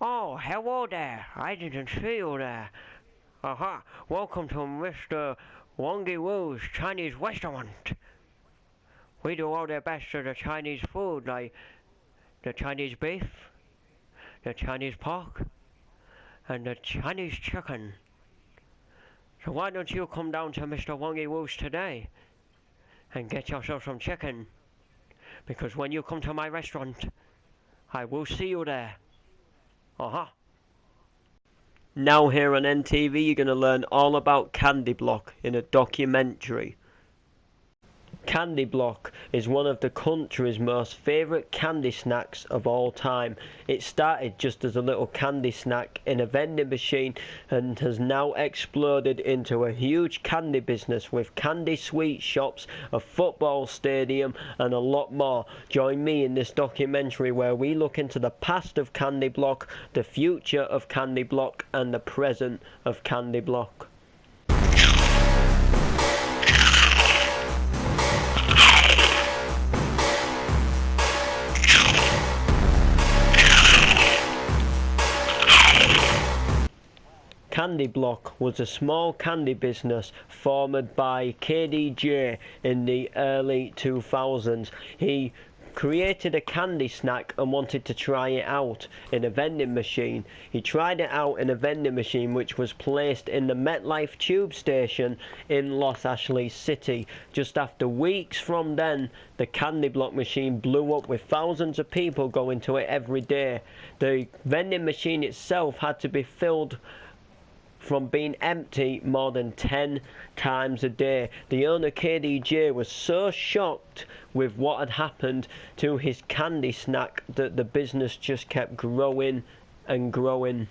Oh, hello there. I didn't see you there. Aha, welcome to Mr. Wongi Woo's Chinese restaurant. We do all the best of the Chinese food, like the Chinese beef, the Chinese pork, and the Chinese chicken. So why don't you come down to Mr. Wongi Woo's today and get yourself some chicken? Because when you come to my restaurant, I will see you there. Aha. Now here on NTV you're going to learn all about Candy Block in a documentary. Candy Block is one of the country's most favourite candy snacks of all time. It started just as a little candy snack in a vending machine and has now exploded into a huge candy business with candy sweet shops, a football stadium and a lot more. Join me in this documentary where we look into the past of Candy Block, the future of Candy Block and the present of Candy Block. Candy Block was a small candy business formed by KDJ in the early 2000s. He created a candy snack and wanted to try it out in a vending machine. He tried it out in a vending machine which was placed in the MetLife tube station in Los Angeles City. Just after weeks from then, the Candy Block machine blew up with thousands of people going to it every day. The vending machine itself had to be filled from being empty more than 10 times a day. The owner KDJ was so shocked with what had happened to his candy snack that the business just kept growing and growing.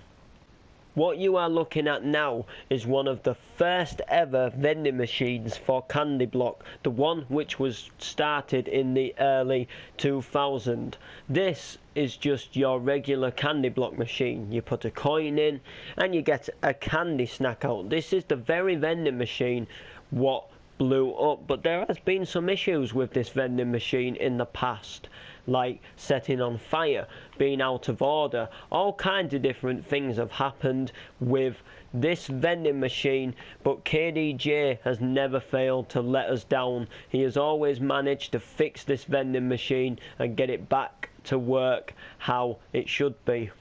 What you are looking at now is one of the first ever vending machines for Candy Block, the one which was started in the early 2000s. This is just your regular Candy Block machine. You put a coin in and you get a candy snack out. This is the very vending machine what blew up, but there has been some issues with this vending machine in the past, like setting on fire, being out of order. All kinds of different things have happened with this vending machine, but KDJ has never failed to let us down. He has always managed to fix this vending machine and get it back to work how it should be.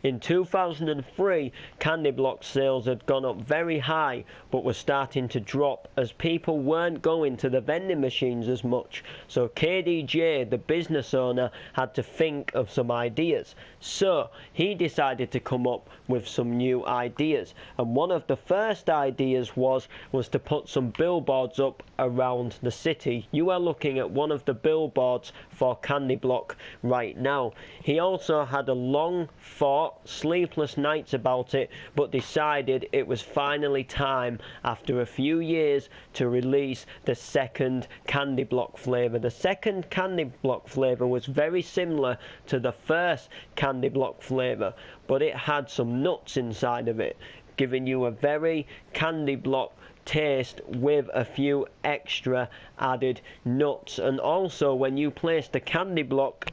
In 2003, Candy Block sales had gone up very high, but were starting to drop as people weren't going to the vending machines as much. So KDJ, the business owner, had to think of some ideas. So he decided to come up with some new ideas. And one of the first ideas was to put some billboards up around the city. You are looking at one of the billboards for Candy Block right now. He also had a long thought, sleepless nights about it, but decided it was finally time after a few years to release the second Candy Block flavour. The second Candy Block flavour was very similar to the first Candy Block flavour, but it had some nuts inside of it, giving you a very Candy Block taste with a few extra added nuts. And also when you place the Candy Block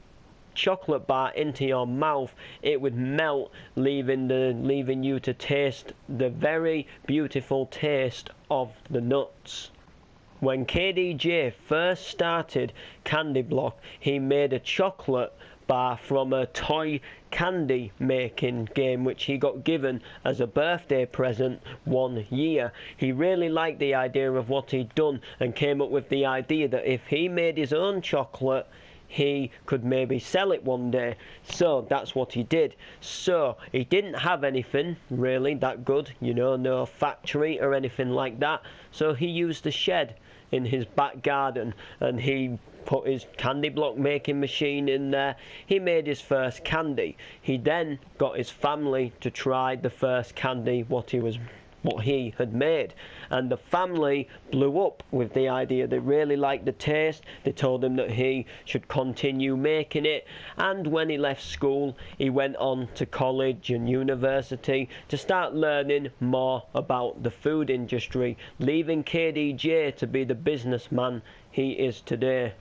chocolate bar into your mouth, it would melt, leaving you to taste the very beautiful taste of the nuts. When KDJ first started Candy Block, he made a chocolate bar from a toy candy making game which he got given as a birthday present one year. He really liked the idea of what he'd done and came up with the idea that if he made his own chocolate, he could maybe sell it one day. So that's what he did. So he didn't have anything really that good, no factory or anything like that. So he used a shed in his back garden and he put his Candy Block making machine in there. He made his first candy. He then got his family to try the first candy what he had made, and the family blew up with the idea. They really liked the taste. They told him that he should continue making it, and when he left school he went on to college and university to start learning more about the food industry, leaving KDJ to be the businessman he is today.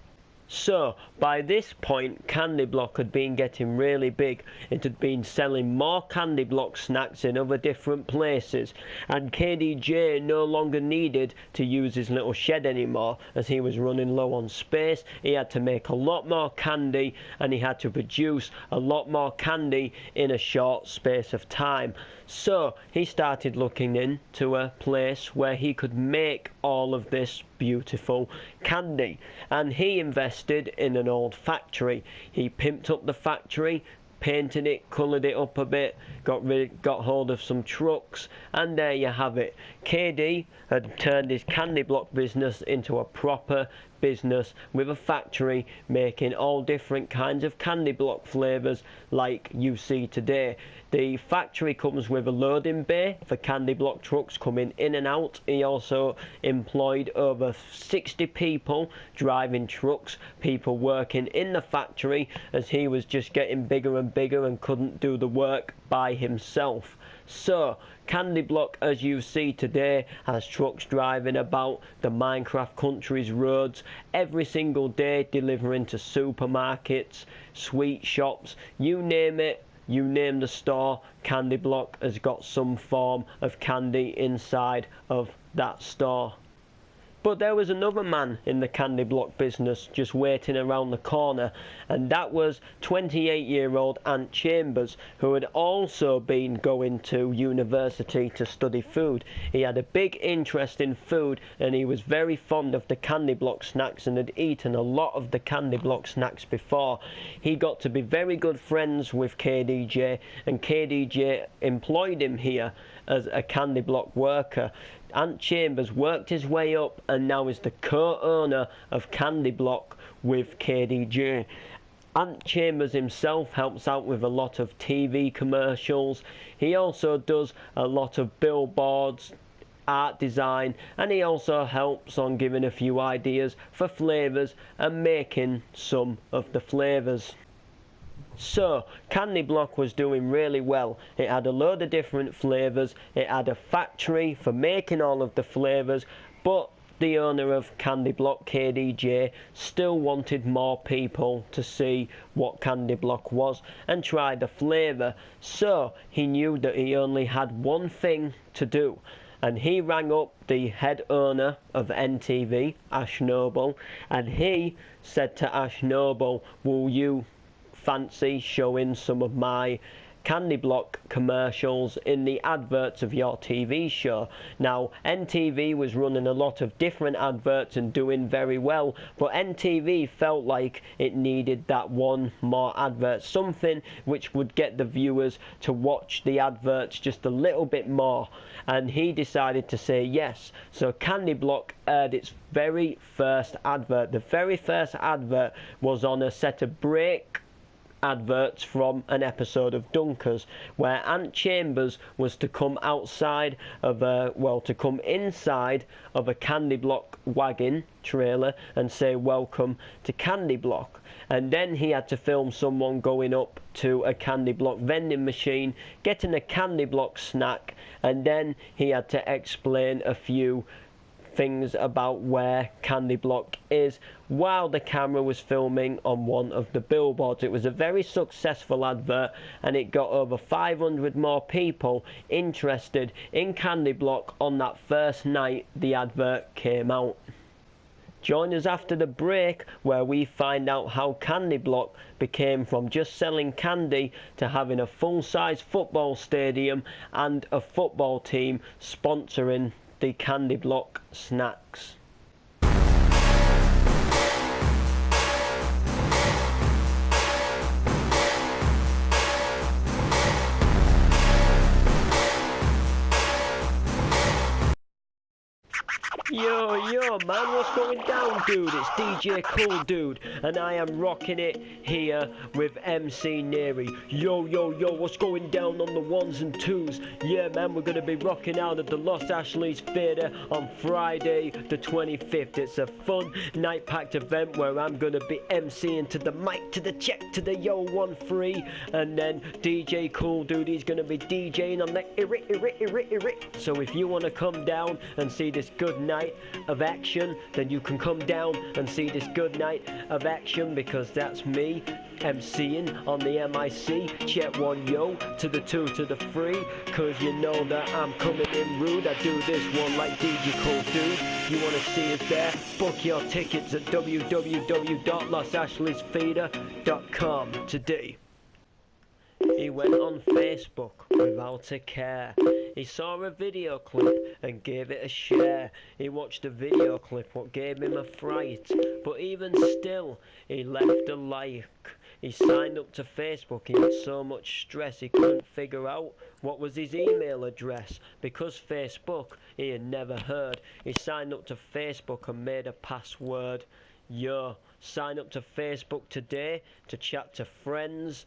So, by this point, Candy Block had been getting really big. It had been selling more Candy Block snacks in other different places, and KDJ no longer needed to use his little shed anymore, as he was running low on space. He had to make a lot more candy, and he had to produce a lot more candy in a short space of time. So, he started looking into a place where he could make all of this beautiful candy, and he invested in an old factory. He pimped up the factory, painted it, coloured it up a bit, got hold of some trucks, and there you have it. KD had turned his Candy Block business into a proper business with a factory making all different kinds of Candy Block flavours like you see today. The factory comes with a loading bay for Candy Block trucks coming in and out. He also employed over 60 people driving trucks, people working in the factory, as he was just getting bigger and bigger and couldn't do the work by himself. So, Candy Block, as you see today, has trucks driving about the Minecraft country's roads every single day, delivering to supermarkets, sweet shops, you name it. You name the store, Candy Block has got some form of candy inside of that store. But there was another man in the Candy Block business just waiting around the corner, and that was 28-year-old Ant Chambers, who had also been going to university to study food. He had a big interest in food, and he was very fond of the Candy Block snacks and had eaten a lot of the Candy Block snacks before. He got to be very good friends with KDJ, and KDJ employed him here as a Candy Block worker. Ant Chambers worked his way up and now is the co-owner of Candy Block with KDJ. Ant Chambers himself helps out with a lot of TV commercials. He also does a lot of billboards, art design, and he also helps on giving a few ideas for flavours and making some of the flavours. So, Candy Block was doing really well. It had a load of different flavours, it had a factory for making all of the flavours, but the owner of Candy Block, KDJ, still wanted more people to see what Candy Block was and try the flavour. So, he knew that he only had one thing to do, and he rang up the head owner of NTV, Ash Noble, and he said to Ash Noble, "Will you fancy showing some of my Candy Block commercials in the adverts of your TV show?" Now, NTV was running a lot of different adverts and doing very well, but NTV felt like it needed that one more advert, something which would get the viewers to watch the adverts just a little bit more, and he decided to say yes. So Candy Block aired its very first advert. The very first advert was on a set of break adverts from an episode of Dunkers, where Ant Chambers was to come outside of to come inside of a Candy Block wagon trailer and say welcome to Candy Block, and then he had to film someone going up to a Candy Block vending machine, getting a Candy Block snack, and then he had to explain a few things about where Candy Block is while the camera was filming on one of the billboards. It was a very successful advert, and it got over 500 more people interested in Candy Block on that first night the advert came out. Join us after the break, where we find out how Candy Block became from just selling candy to having a full-size football stadium and a football team sponsoring the Candy Block snacks. Yo man, what's going down, dude? It's DJ Cool Dude, and I am rocking it here with MC Neary. Yo, what's going down on the ones and twos? Yeah man, we're gonna be rocking out at the Los Ashleys Theatre on Friday the 25th. It's a fun night-packed event where I'm gonna be MCing to the mic, to the check, to the yo 1-3, and then DJ Cool Dude, he's gonna be DJing on the irrit. So if you wanna come down and see this good night of of action, then you can come down and see this good night of action, because that's me MCing on the MIC. Check 1 yo to the 2 to the 3, cause you know that I'm coming in rude. I do this one like DJ Cool Dude. You wanna see us there? Book your tickets at www.losashley'sfeeder.com today. He went on Facebook without a care. He saw a video clip and gave it a share. He watched a video clip what gave him a fright, but even still he left a like. He signed up to Facebook. He had so much stress he couldn't figure out what was his email address, because Facebook he had never heard. He signed up to Facebook and made a password. Yo, sign up to Facebook today to chat to friends,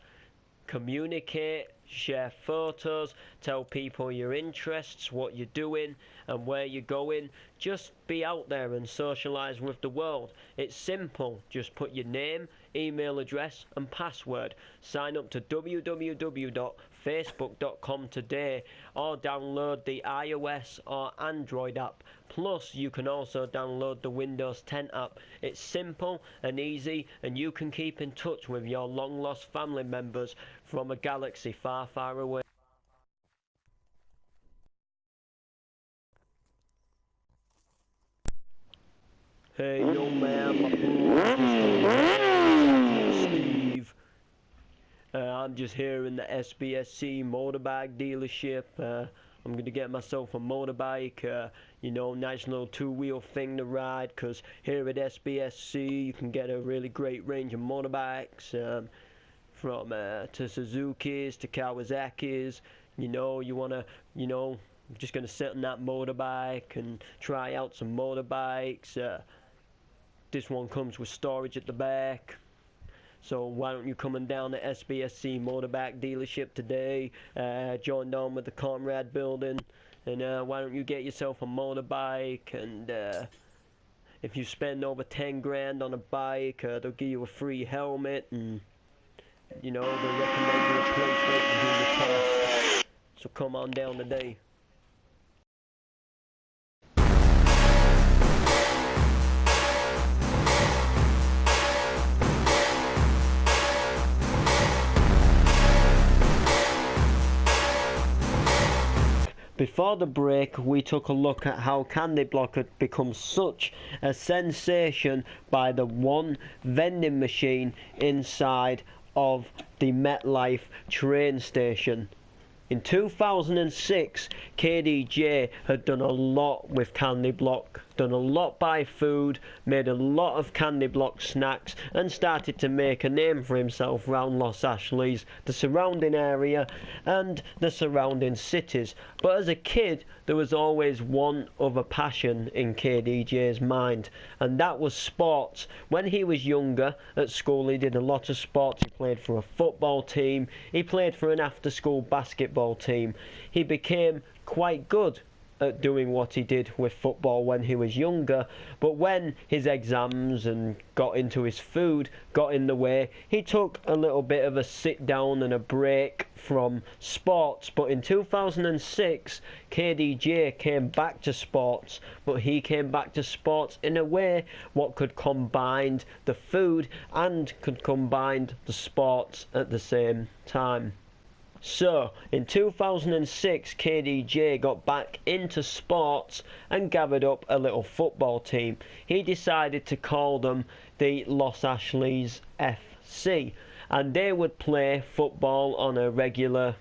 communicate, share photos, tell people your interests, what you're doing and where you're going. Just be out there and socialise with the world. It's simple. Just put your name, email address and password. Sign up to www.facebook.com today, or download the iOS or Android app. Plus you can also download the Windows 10 app. It's simple and easy, and you can keep in touch with your long lost family members from a galaxy far, far away. Hey young man, my Steve. I'm just here in the SBSC motorbike dealership. I'm gonna get myself a motorbike, you know, nice little two-wheel thing to ride, cause here at SBSC you can get a really great range of motorbikes, from to Suzuki's to Kawasaki's. You know, you wanna, you know, I'm just gonna sit on that motorbike and try out some motorbikes. This one comes with storage at the back. So why don't you come on down to SBSC Motorbike Dealership today, join on with the Comrade Building, and why don't you get yourself a motorbike, and if you spend over 10 grand on a bike, they'll give you a free helmet, and you know, they'll recommend you a place where you can do the test. So come on down today. Before the break, we took a look at how Candy Block had become such a sensation by the one vending machine inside of the MetLife train station. In 2006, KDJ had done a lot with Candy Block, done a lot by food, made a lot of Candy Block snacks, and started to make a name for himself around Los Ashley's, the surrounding area, and the surrounding cities. But as a kid, there was always one other passion in KDJ's mind, and that was sports. When he was younger, at school he did a lot of sports. He played for a football team, he played for an after-school basketball team. He became quite good at doing what he did with football when he was younger, but when his exams and got into his food got in the way, he took a little bit of a sit down and a break from sports. But in 2006, KDJ came back to sports, but he came back to sports in a way what could combine the food and could combine the sports at the same time. So, in 2006, KDJ got back into sports and gathered up a little football team. He decided to call them the Los Ashley's FC, and they would play football on a regular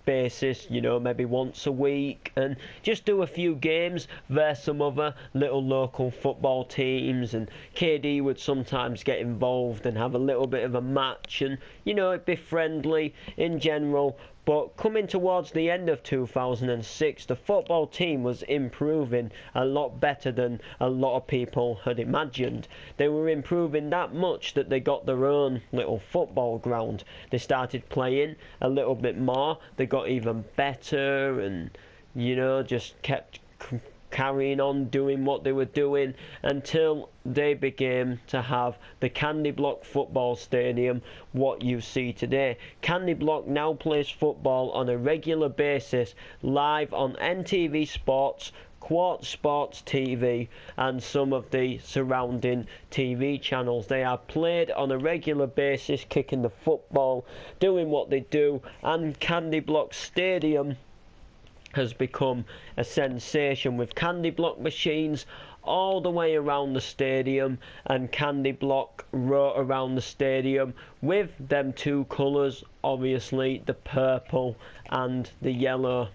basis, you know, maybe once a week, and just do a few games versus some other little local football teams, and KD would sometimes get involved and have a little bit of a match, and you know, it'd be friendly in general. But coming towards the end of 2006, the football team was improving a lot better than a lot of people had imagined. They were improving that much that they got their own little football ground. They started playing a little bit more, they got even better, and you know, just kept carrying on doing what they were doing until they began to have the Candy Block football stadium, what you see today. Candy Block now plays football on a regular basis live on NTV Sports Quartz Sports TV and some of the surrounding TV channels. They are played on a regular basis, kicking the football, doing what they do, and Candy Block Stadium has become a sensation with candy block machines all the way around the stadium and candy block wrote around the stadium with them two colours, obviously the purple and the yellow.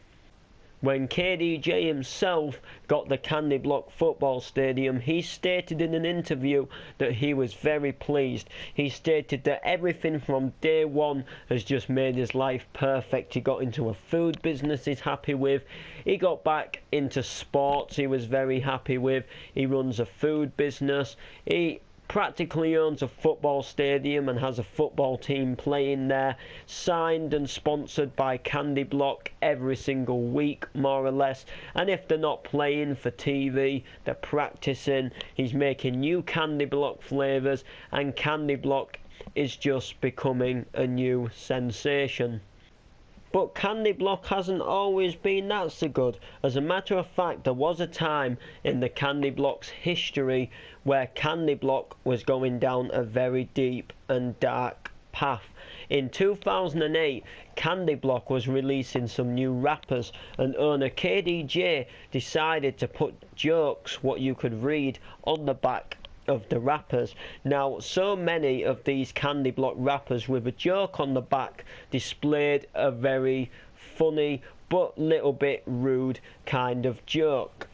When KDJ himself got the Candy Block football stadium, he stated in an interview that he was very pleased. He stated that everything from day one has just made his life perfect. He got into a food business he's happy with. He got back into sports he was very happy with. He runs a food business. He practically owns a football stadium and has a football team playing there, signed and sponsored by Candy Block every single week, more or less. And if they're not playing for TV, they're practicing. He's making new Candy Block flavours, and Candy Block is just becoming a new sensation. But Candy Block hasn't always been that so good. As a matter of fact, there was a time in the Candy Block's history where Candy Block was going down a very deep and dark path. In 2008, Candy Block was releasing some new rappers, and owner KDJ decided to put jokes, what you could read, on the back of the rappers. Now, so many of these Candy Block rappers with a joke on the back displayed a very funny but little bit rude kind of joke.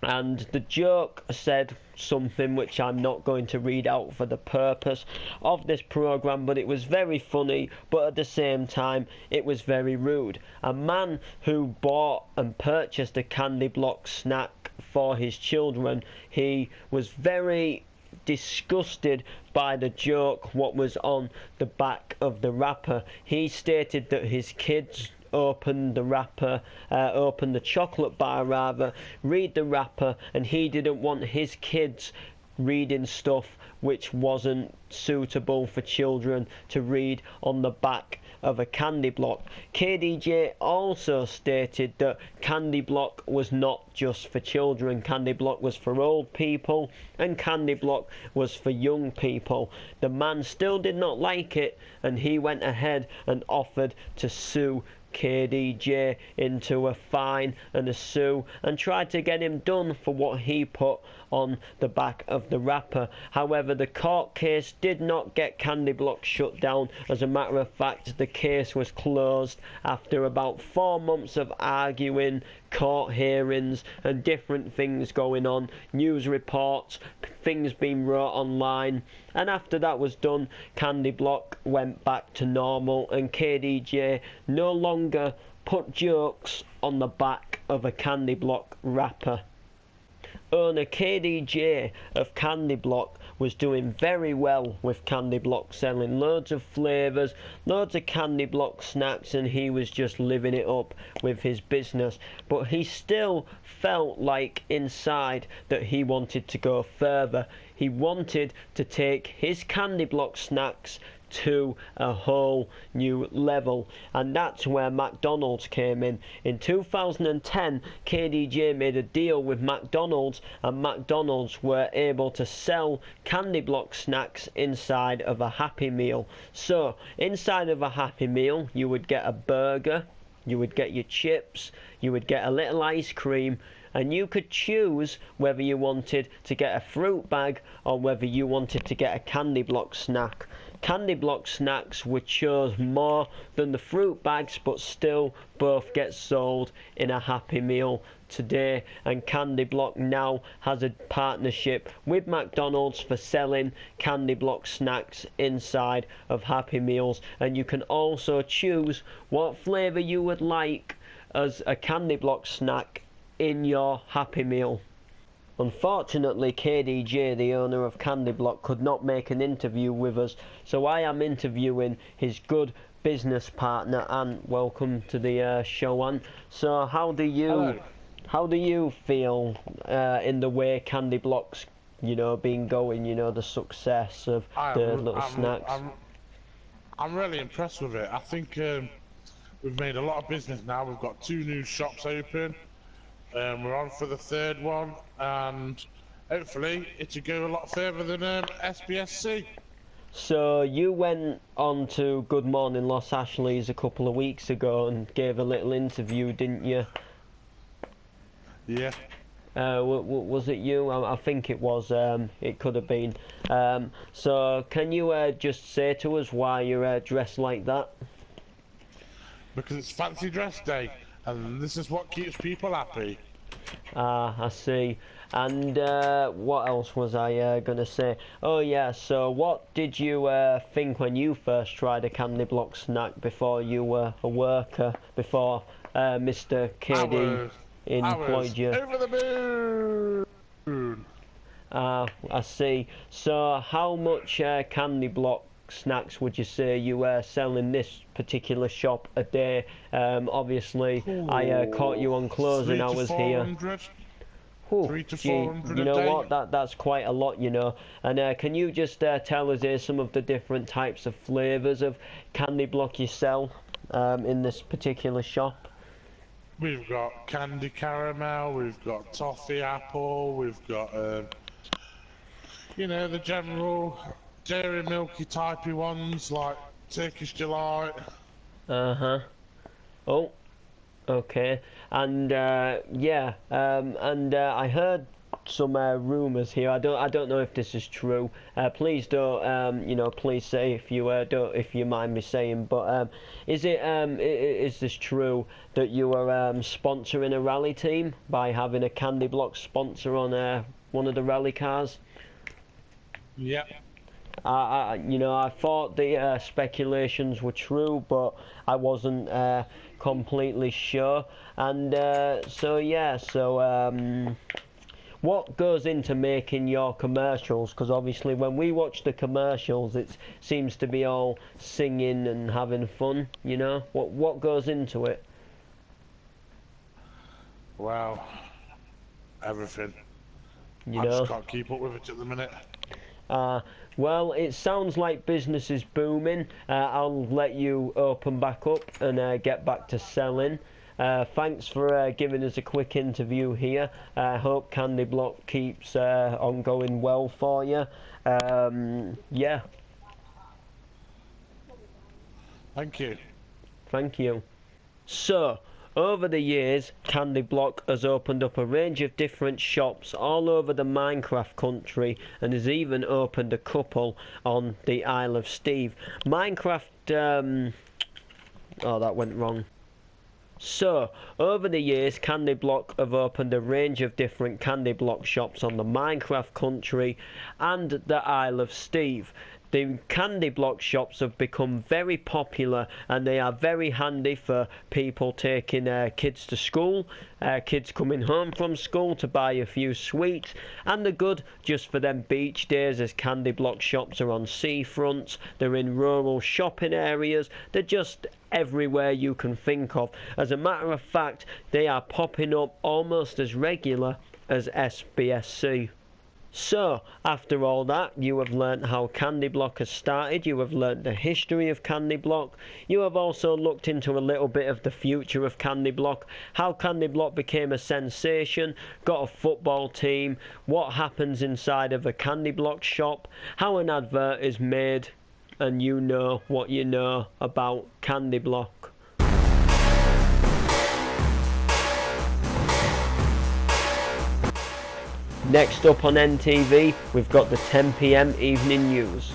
And the joke said something which I'm not going to read out for the purpose of this program, but it was very funny, but at the same time it was very rude. A man who bought and purchased a Candy Block snack for his children, he was very disgusted by the joke what was on the back of the wrapper. He stated that his kids opened the chocolate bar rather, read the wrapper, and he didn't want his kids reading stuff which wasn't suitable for children to read on the back of a Candy Block. KDJ also stated that Candy Block was not just for children. Candy Block was for old people, and Candy Block was for young people. The man still did not like it, and he went ahead and offered to sue KDJ into a fine and a sue, and tried to get him done for what he put on the back of the wrapper. However, the court case did not get Candy Block shut down. As a matter of fact, the case was closed after about 4 months of arguing, court hearings and different things going on, news reports, things being wrote online. And after that was done, Candy Block went back to normal, and KDJ no longer put jokes on the back of a Candy Block wrapper. Owner KDJ of Candy Block was doing very well with Candy Block, selling loads of flavours, loads of Candy Block snacks, and he was just living it up with his business. But he still felt like inside that he wanted to go further. He wanted to take his Candy Block snacks to a whole new level, and that's where McDonald's came in. In 2010, KDJ made a deal with McDonald's, and McDonald's were able to sell Candy Block snacks inside of a Happy Meal. So inside of a Happy Meal, you would get a burger, you would get your chips, you would get a little ice cream, and you could choose whether you wanted to get a fruit bag or whether you wanted to get a Candy Block snack. Candy Block snacks were chose more than the fruit bags, but still both get sold in a Happy Meal today, and Candy Block now has a partnership with McDonald's for selling Candy Block snacks inside of Happy Meals, and you can also choose what flavour you would like as a Candy Block snack in your Happy Meal. Unfortunately, KDJ, the owner of Candy Block, could not make an interview with us, so I am interviewing his good business partner. Ant, welcome to the show, Ant. So how do you feel in the way Candy Block's been going, the success of the little snacks? I'm really impressed with it. I think we've made a lot of business now. We've got 2 new shops open. We're on for the third one, and hopefully it'll go a lot further than SBSC. So you went on to Good Morning Los Ashleys a couple of weeks ago and gave a little interview, didn't you? Yeah. Was it you? I think it was. It could have been. So can you just say to us why you're dressed like that? Because it's fancy dress day, and this is what keeps people happy. Ah, I see. And what else was I gonna say? Oh yeah, so what did you think when you first tried a candy block snack before you were a worker, before Mr. KD employed you? Over the moon! Ah, I see. So how much candy block snacks would you say you sell in this particular shop a day? Obviously, I caught you on closing hours here. 3 to 400 you know a day. what? That's quite a lot, you know. And can you just tell us here some of the different types of flavours of candy block you sell in this particular shop? We've got candy caramel, we've got toffee apple, we've got, you know, the general dairy milky typey ones like Turkish Delight. Uh-huh. Oh, okay. And yeah, and I heard some rumours here. I don't know if this is true. Please don't, you know, please say if you don't, if you mind me saying. But is this true that you are sponsoring a rally team by having a candy block sponsor on one of the rally cars? Yep. You know, I thought the speculations were true, but I wasn't completely sure. And so yeah, so what goes into making your commercials? Because obviously when we watch the commercials, it seems to be all singing and having fun, you know? What goes into it? Well, everything. You I know? just can't keep up with it at the minute. Well, it sounds like business is booming. I'll let you open back up and get back to selling. Thanks for giving us a quick interview here. I hope Candy Block keeps on going well for you. Yeah. Thank you. Thank you. So, over the years, Candy Block has opened up a range of different shops all over the Minecraft country and has even opened a couple on the Isle of Steve. Minecraft, oh, that went wrong. So, over the years, Candy Block have opened a range of different Candy Block shops on the Minecraft country and the Isle of Steve. The Candy Block shops have become very popular and they are very handy for people taking kids to school, kids coming home from school to buy a few sweets, and they're good just for them beach days as Candy Block shops are on seafronts, they're in rural shopping areas, they're just everywhere you can think of. As a matter of fact, they are popping up almost as regular as SBSC. So, after all that, you have learnt how Candy Block has started, you have learnt the history of Candy Block, you have also looked into a little bit of the future of Candy Block, how Candy Block became a sensation, got a football team, what happens inside of a Candy Block shop, how an advert is made, and you know what you know about Candy Block. Next up on NTV, we've got the 10 PM evening news.